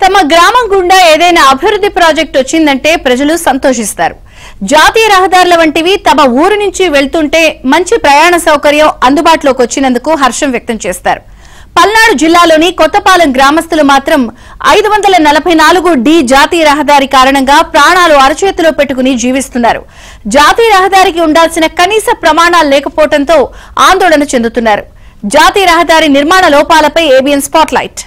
తమ గ్రామం గుండా ఏదైనా అభివృద్ధి ప్రాజెక్ట్ వచ్చిందంటే ప్రజలు సంతోషిస్తారు. జాతీయ రహదారుల వంటివి తమ ఊరు నుంచి వెళ్తుంటే మంచి ప్రయాణ సౌకర్యం అందుబాటులోకి వచ్చినందుకు హర్షం వ్యక్తం చేస్తారు. పల్నాడు జిల్లాలోని కొత్తపాలెం గ్రామస్తులు మాత్రం 544D జాతీయ రహదారి కారణంగా ప్రాణాలు అరచేతిలో పెట్టుకుని జీవిస్తున్నారు. జాతీయ రహదారికి ఉండాల్సిన కనీస ప్రమాణాలు లేకపోవడంతో ఆందోళన చెందుతున్నారు. జాతీయ రహదారి నిర్మాణ లోపాలపై ఏబిఎన్ స్పాట్లైట్.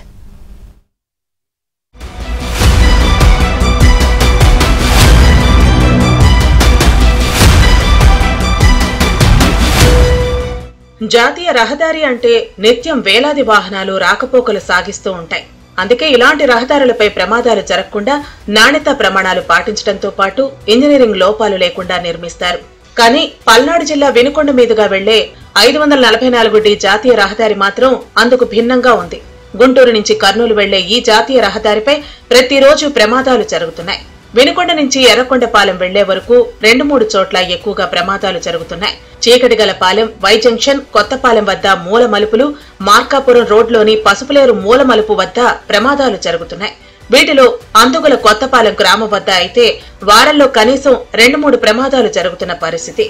జాతీయ రహదారి అంటే నిత్యం వేలాది వాహనాలు రాకపోకలు సాగిస్తూ ఉంటాయి. అందుకే ఇలాంటి రహదారులపై ప్రమాదాలు జరగకుండా నాణ్యతా ప్రమాణాలు పాటించడంతో పాటు ఇంజనీరింగ్ లోపాలు లేకుండా నిర్మిస్తారు. కానీ పల్నాడు జిల్లా వినుకొండ మీదుగా వెళ్లే 544D జాతీయ రహదారి మాత్రం అందుకు భిన్నంగా ఉంది. గుంటూరు నుంచి కర్నూలు వెళ్లే ఈ జాతీయ రహదారిపై ప్రతిరోజు ప్రమాదాలు జరుగుతున్నాయి. వినుకొండ నుంచి ఎర్రకొండపాలెం వెళ్లే వరకు 2-3 చోట్ల ఎక్కువగా ప్రమాదాలు జరుగుతున్నాయి. చీకటిగలపాలెం, వై జంక్షన్, కొత్తపాలెం వద్ద మూల మలుపులు, మార్కాపురం రోడ్లోని పసుపులేరు మూల మలుపు వద్ద ప్రమాదాలు జరుగుతున్నాయి. వీటిలో అందుగుల కొత్తపాలెం గ్రామం వద్ద అయితే వారంలో కనీసం 2-3 ప్రమాదాలు జరుగుతున్న పరిస్థితి.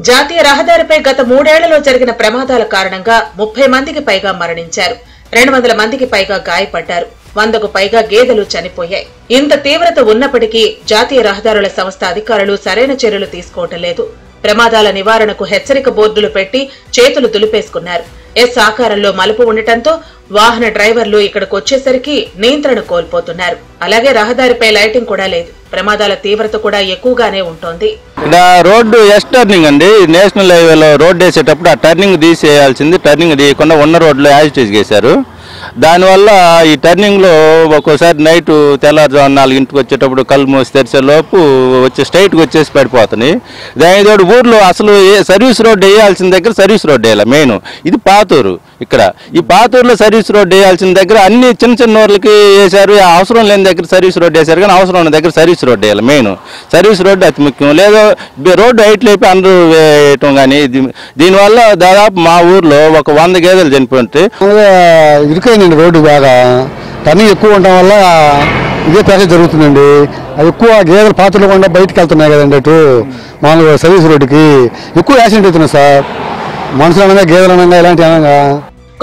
జాతీయ రహదారిపై గత 3 ఏళ్లలో జరిగిన ప్రమాదాల కారణంగా 30 మందికి పైగా మరణించారు. 200 మందికి పైగా గాయపడ్డారు. 100కు పైగా గేదెలు చనిపోయాయి. ఇంత తీవ్రత ఉన్నప్పటికీ జాతీయ రహదారుల సంస్థ అధికారులు సరైన చర్యలు తీసుకోవటం లేదు. ప్రమాదాల నివారణకు హెచ్చరిక బోర్డులు పెట్టి చేతులు దులిపేసుకున్నారు. ఎస్ ఆకారంలో మలుపు ఉండటంతో వాహన డ్రైవర్లు ఇక్కడికి వచ్చేసరికి నియంత్రణ కోల్పోతున్నారు. అలాగే రహదారిపై లైటింగ్ కూడా లేదు. ప్రమాదాల తీవ్రత కూడా ఎక్కువగానే ఉంటుంది. రోడ్డు ఎస్ టర్నింగ్ అండి. నేషనల్ హైవేలో రోడ్డు వేసేటప్పుడు ఆ టర్నింగ్ తీసేయాల్సింది టర్నింగ్ తీయకుండా ఉన్న రోడ్లో యాజిటేజ్ చేశారు. దానివల్ల ఈ టర్నింగ్లో ఒక్కోసారి నైటు తెల్లారుజాము 4ంటికి వచ్చేటప్పుడు కళ్ళు మూసి తెరిచేలోపు వచ్చి స్ట్రైట్గా వచ్చేసి పడిపోతున్నాయి. దానితోడు ఊర్లో అసలు సర్వీస్ రోడ్డు వేయాల్సిన దగ్గర సర్వీస్ రోడ్డు వేయాలి. మెయిన్ ఇది పాతూరు. ఇక్కడ ఈ పాతూరులో సర్వీస్ రోడ్డు వేయాల్సిన దగ్గర అన్ని చిన్న చిన్న ఊర్లకి వేశారు. అవసరం లేని దగ్గర సర్వీస్ రోడ్డు వేశారు. కానీ అవసరం ఉన్న దగ్గర సర్వీస్ రోడ్డు వేయాలి. మెయిన్ సర్వీస్ రోడ్డు అతి ముఖ్యం. లేదా రోడ్డు హైట్ లేపి అందరూ వేయటం. కానీ దీనివల్ల దాదాపు మా ఊర్లో ఒక 100 గేదెలు చనిపోతే ఇరుకైందండి. రోడ్డు బాగా టర్నింగ్ ఎక్కువ ఉండటం వల్ల ఇదే ప్యాసేజ్ జరుగుతుందండి. అది ఎక్కువ గేదెలు పాత్రలు కూడా బయటకు వెళ్తున్నాయి కదండి. అటు మామూలుగా సర్వీస్ రోడ్డుకి ఎక్కువ యాక్సిడెంట్ అవుతున్నాయి సార్. మనుషులు అనగా గేదెలు అనగా ఇలాంటి అనగా.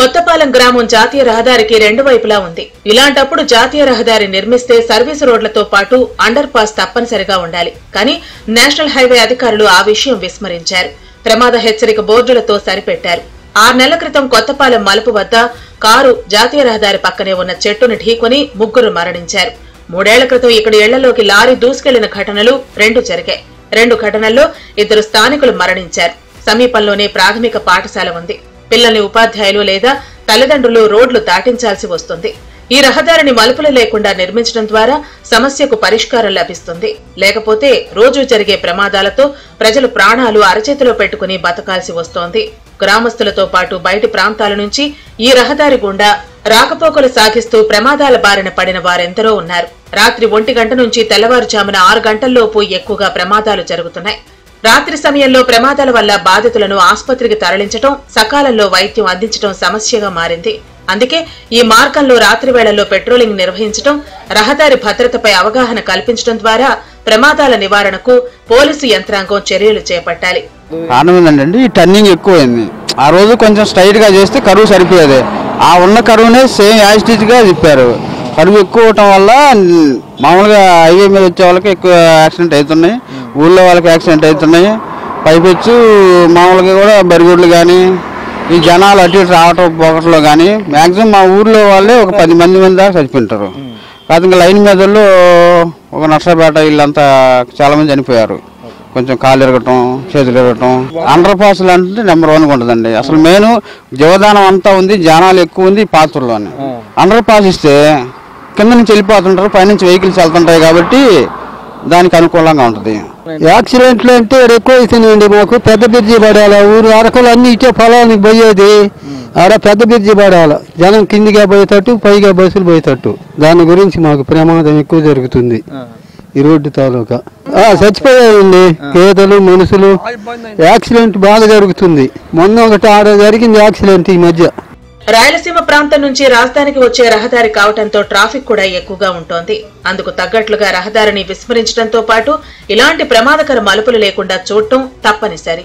కొత్తపాలెం గ్రామం జాతీయ రహదారికి 2 వైపులా ఉంది. ఇలాంటప్పుడు జాతీయ రహదారి నిర్మిస్తే సర్వీసు రోడ్లతో పాటు అండర్ పాస్ తప్పనిసరిగా ఉండాలి. కానీ నేషనల్ హైవే అధికారులు ఆ విషయం విస్మరించారు. ప్రమాద హెచ్చరిక బోర్డులతో సరిపెట్టారు. 6 నెలల క్రితం కొత్తపాలెం మలుపు వద్ద కారు జాతీయ రహదారి పక్కనే ఉన్న చెట్టును ఢీకొని 3 మరణించారు. 3 ఏళ్ల క్రితం ఇక్కడ ఇళ్లలోకి లారీ దూసుకెళ్లిన ఘటనలు 2 జరిగాయి. 2 ఘటనల్లో 2 స్థానికులు మరణించారు. సమీపంలోనే ప్రాథమిక పాఠశాల ఉంది. పిల్లల్ని ఉపాధ్యాయులు లేదా తల్లిదండ్రులు రోడ్లు దాటించాల్సి వస్తుంది. ఈ రహదారిని మలుపులు లేకుండా నిర్మించడం ద్వారా సమస్యకు పరిష్కారం లభిస్తుంది. లేకపోతే రోజు జరిగే ప్రమాదాలతో ప్రజలు ప్రాణాలు అరచేతిలో పెట్టుకుని బతకాల్సి వస్తోంది. గ్రామస్తులతో పాటు బయటి ప్రాంతాల నుంచి ఈ రహదారి గుండా రాకపోకలు సాగిస్తూ ప్రమాదాల బారిన పడిన వారెందరో ఉన్నారు. రాత్రి 1 గంట నుంచి తెల్లవారుజామున 6 గంటల్లోపు ఎక్కువగా ప్రమాదాలు జరుగుతున్నాయి. రాత్రి సమయంలో ప్రమాదాల వల్ల బాధితులను ఆసుపత్రికి తరలించడం, సకాలంలో వైద్యం అందించడం సమస్యగా మారింది. అందుకే ఈ మార్గంలో రాత్రి వేళల్లో పెట్రోలింగ్ నిర్వహించడం, రహదారి భద్రతపై అవగాహన కల్పించడం ద్వారా ప్రమాదాల నివారణకు పోలీసు యంత్రాంగం చర్యలు చేపట్టాలి. ఆనందండి. ఈ టర్నింగ్ ఎక్కువైంది. ఆ రోజు కొంచెం స్ట్రైట్ గా చేస్తే కరువు సరిపోయేది. ఆ ఉన్న కరువునే సేమ్ యాజిటేజ్ గా చెప్పారు. కరువు ఎక్కువ అవటం వల్ల మామూలుగా హైవే మీద వచ్చే వాళ్ళకి ఎక్కువ యాక్సిడెంట్ అవుతున్నాయి. ఊళ్ళో వాళ్ళకి యాక్సిడెంట్ అవుతున్నాయి. పైపెచ్చు మామూలుగా కూడా బరిగొడ్లు కానీ ఈ జనాలు అటు ఇటు రావటం పోకట్లో కానీ మ్యాక్సిమం మా ఊర్లో వాళ్ళే ఒక 10 మంది దాకా చనిపోయింటారు. కాదు ఇంకా లైన్ మీదల్లో ఒక నర్సపేట వీళ్ళంతా చాలా మంది చనిపోయారు. కొంచెం కాళ్ళు ఎరగటం, చేతులు ఎరగటం. అండర్ పాస్లు అంటే నెంబర్ 1 ఉంటుందండి. అసలు మెయిన్ జీవదానం అంతా ఉంది, జనాలు ఎక్కువ ఉంది పాత్రలోనే. అండర్ పాస్ ఇస్తే కింద నుంచి వెళ్ళిపోతుంటారు, పైనుంచి వెహికల్స్ వెళ్తుంటాయి కాబట్టి దానికి అనుకూలంగా ఉంటుంది. యాక్సిడెంట్లు అంటే ఎక్కువ అవుతున్నాయండి. మాకు పెద్ద బ్రిడ్జి పడాలి. ఊరు అరకులు అన్ని ఇచ్చే పొలానికి పోయేది ఆడ పెద్ద బ్రిడ్జి పడాలి. జనం కిందిగా పోయేటట్టు, పైగా బస్సులు పోయేటట్టు. దాని గురించి మాకు ప్రమాదం ఎక్కువ జరుగుతుంది. ఈ రోడ్డు తాలూకా చచ్చిపోయాయండి పేదలు మనుషులు. యాక్సిడెంట్ బాగా జరుగుతుంది. మొన్న ఒకటి ఆడ జరిగింది యాక్సిడెంట్ ఈ మధ్య. రాయలసీమ ప్రాంతం నుంచి రాజధానికి వచ్చే రహదారి కావడంతో ట్రాఫిక్ కూడా ఎక్కువగా ఉంటోంది. అందుకు తగ్గట్లుగా రహదారిని విస్మరించడంతో పాటు ఇలాంటి ప్రమాదకర మలుపులు లేకుండా చూడటం తప్పనిసరి.